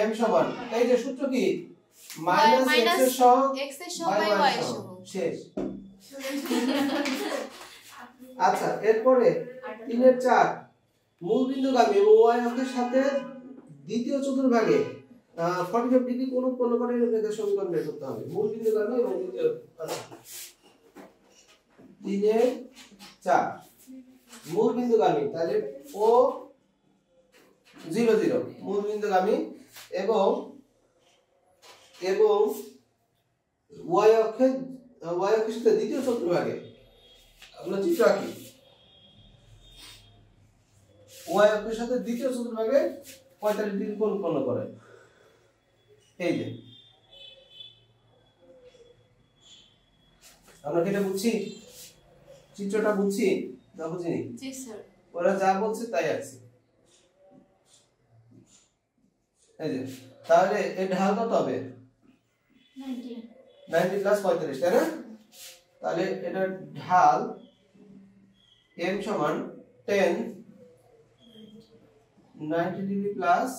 m সমান এই যে সূত্র কি মাইনাস x এর সহগ বাই y এর সহগ শেষ। আচ্ছা এরপরে 3 এর 4 মূল বিন্দুগামী এবং y অক্ষের সাথে দ্বিতীয় চতুর্ভাগে 45 ডিগ্রি কোণ উৎপন্ন করে রেখার সমীকরণ বের করতে হবে। মূল বিন্দুগামী এবং দ্বিতীয় 3 এর 4 মূল বিন্দুগামী তাহলে ও 0 0 মূল বিন্দুগামী এবং y অক্ষের সাথে দ্বিতীয় চতুর্ভাগে আমরা চিত্র আঁকি y অক্ষের সাথে দ্বিতীয় চতুর্ভাগে 45 ডিগ্রি কোণ উৎপন্ন করে। এই যে আমরা কি এটা বুঝছি চিত্রটা বুঝছি না বুঝিনি? জি স্যার ওরা যা বলছে তাই আছে। এই যে তাহলে এই ঢাল কত হবে 90 প্লাস 45 তাই না? তাহলে এটা ঢাল m সমান 10 90 ডিগ্রি প্লাস